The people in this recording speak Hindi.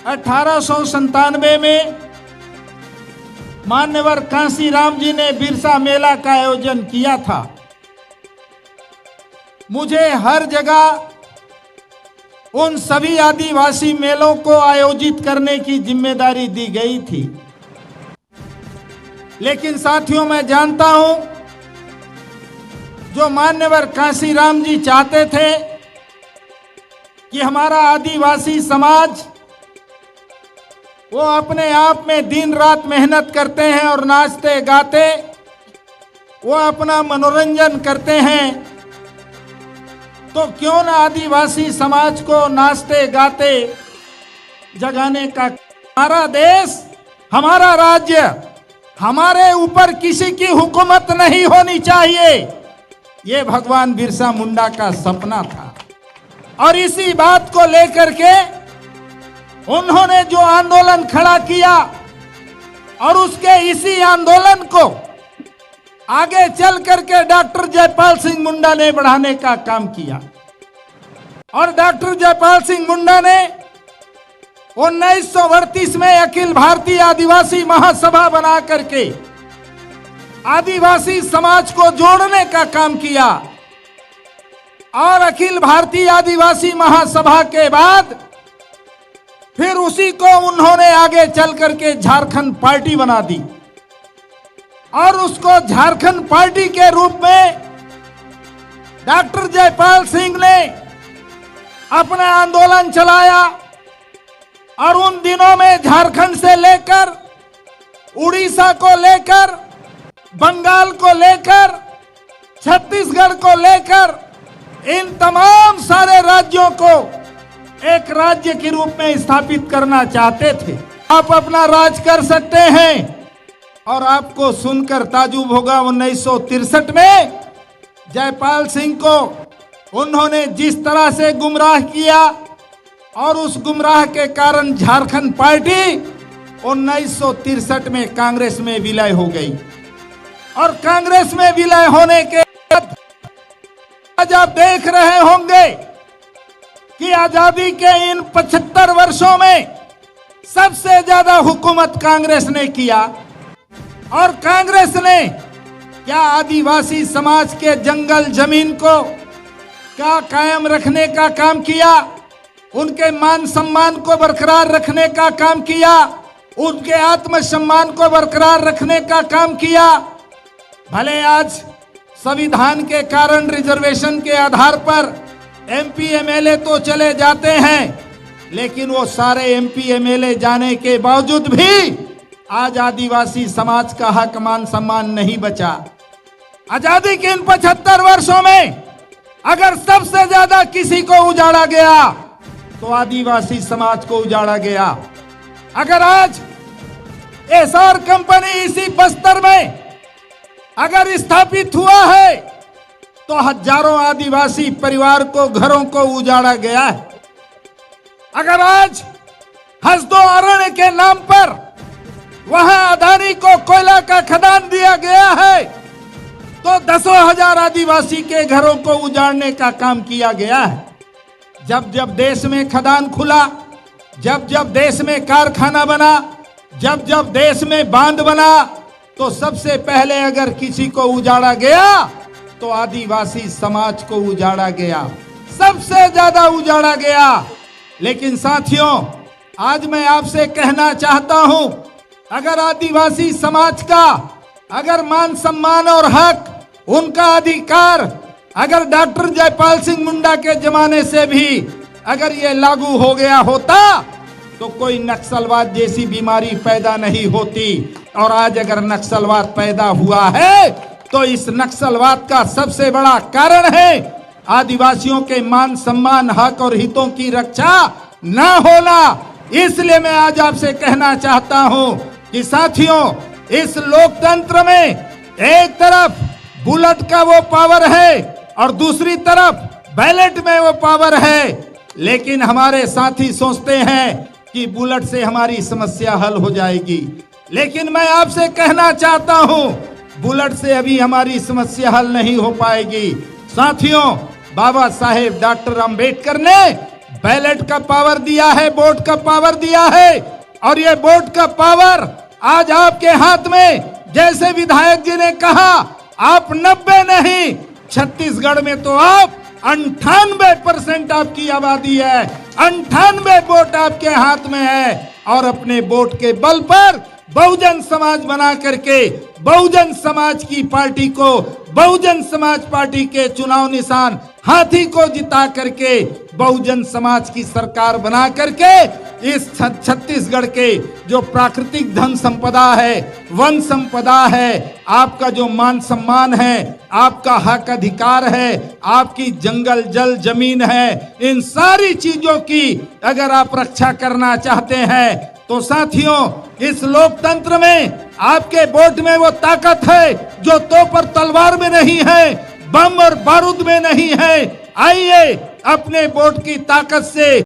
1897 में मान्यवर कांशीराम जी ने बिरसा मेला का आयोजन किया था। मुझे हर जगह उन सभी आदिवासी मेलों को आयोजित करने की जिम्मेदारी दी गई थी। लेकिन साथियों, मैं जानता हूं जो मान्यवर कांशीराम जी चाहते थे कि हमारा आदिवासी समाज वो अपने आप में दिन रात मेहनत करते हैं और नाचते गाते वो अपना मनोरंजन करते हैं, तो क्यों ना आदिवासी समाज को नाचते गाते जगाने का। हमारा देश, हमारा राज्य, हमारे ऊपर किसी की हुकूमत नहीं होनी चाहिए, ये भगवान बिरसा मुंडा का सपना था। और इसी बात को लेकर के उन्होंने जो आंदोलन खड़ा किया और उसके इसी आंदोलन को आगे चल करके डॉक्टर जयपाल सिंह मुंडा ने बढ़ाने का काम किया। और डॉक्टर जयपाल सिंह मुंडा ने 1938 में अखिल भारतीय आदिवासी महासभा बना करके आदिवासी समाज को जोड़ने का काम किया। और अखिल भारतीय आदिवासी महासभा के बाद फिर उसी को उन्होंने आगे चल करके झारखंड पार्टी बना दी और उसको झारखंड पार्टी के रूप में डॉक्टर जयपाल सिंह ने अपना आंदोलन चलाया। और उन दिनों में झारखंड से लेकर उड़ीसा को लेकर, बंगाल को लेकर, छत्तीसगढ़ को लेकर इन तमाम सारे राज्यों को एक राज्य के रूप में स्थापित करना चाहते थे। आप अपना राज कर सकते हैं। और आपको सुनकर ताजुब होगा, 1963 में जयपाल सिंह को उन्होंने जिस तरह से गुमराह किया और उस गुमराह के कारण झारखंड पार्टी 1963 में कांग्रेस में विलय हो गई। और कांग्रेस में विलय होने के बाद आज आप देख रहे होंगे कि आजादी के इन 75 वर्षों में सबसे ज्यादा हुकूमत कांग्रेस ने किया। और कांग्रेस ने क्या आदिवासी समाज के जंगल जमीन को क्या कायम रखने का काम किया, उनके मान सम्मान को बरकरार रखने का काम किया, उनके आत्मसम्मान को बरकरार रखने का काम किया। भले आज संविधान के कारण रिजर्वेशन के आधार पर एमपी एमएलए तो चले जाते हैं, लेकिन वो सारे एमपी एमएलए जाने के बावजूद भी आज आदिवासी समाज का हक मान सम्मान नहीं बचा। आजादी के इन 75 वर्षों में अगर सबसे ज्यादा किसी को उजाड़ा गया तो आदिवासी समाज को उजाड़ा गया। अगर आज एसआर कंपनी इसी बस्तर में अगर स्थापित हुआ है तो हजारों आदिवासी परिवार को, घरों को उजाड़ा गया है। अगर आज हसदो अरण्य के नाम पर वहां अदानी को कोयला का खदान दिया गया है तो दसों हजार आदिवासी के घरों को उजाड़ने का काम किया गया है। जब जब देश में खदान खुला, जब जब देश में कारखाना बना, जब जब देश में बांध बना, तो सबसे पहले अगर किसी को उजाड़ा गया तो आदिवासी समाज को उजाड़ा गया, सबसे ज्यादा उजाड़ा गया। लेकिन साथियों, आज मैं आपसे कहना चाहता हूं, अगर आदिवासी समाज का अगर मान सम्मान और हक, उनका अधिकार अगर डॉक्टर जयपाल सिंह मुंडा के जमाने से भी अगर ये लागू हो गया होता तो कोई नक्सलवाद जैसी बीमारी पैदा नहीं होती। और आज अगर नक्सलवाद पैदा हुआ है तो इस नक्सलवाद का सबसे बड़ा कारण है आदिवासियों के मान सम्मान, हक और हितों की रक्षा ना होना। इसलिए मैं आज आपसे कहना चाहता हूं कि साथियों, इस लोकतंत्र में एक तरफ बुलेट का वो पावर है और दूसरी तरफ बैलेट में वो पावर है। लेकिन हमारे साथी सोचते हैं कि बुलेट से हमारी समस्या हल हो जाएगी, लेकिन मैं आपसे कहना चाहता हूं बुलेट से अभी हमारी समस्या हल नहीं हो पाएगी। साथियों, बाबा साहेब डॉक्टर अंबेडकर ने बैलेट का पावर दिया है, वोट का पावर दिया है, और ये वोट का पावर आज आपके हाथ में। जैसे विधायक जी ने कहा, आप 90 नहीं, छत्तीसगढ़ में तो आप 98% आपकी आबादी है, 98 वोट आपके हाथ में है, और अपने वोट के बल पर बहुजन समाज बना करके बहुजन समाज की पार्टी को, बहुजन समाज पार्टी के चुनाव निशान हाथी को जिता करके बहुजन समाज की सरकार बना करके इस छत्तीसगढ़ के जो प्राकृतिक धन संपदा है, वन संपदा है, आपका जो मान सम्मान है, आपका हक अधिकार है, आपकी जंगल जल जमीन है, इन सारी चीजों की अगर आप रक्षा करना चाहते हैं तो साथियों, इस लोकतंत्र में आपके वोट में वो ताकत है जो तोप और तलवार में नहीं है, बम और बारूद में नहीं है। आइए अपने वोट की ताकत से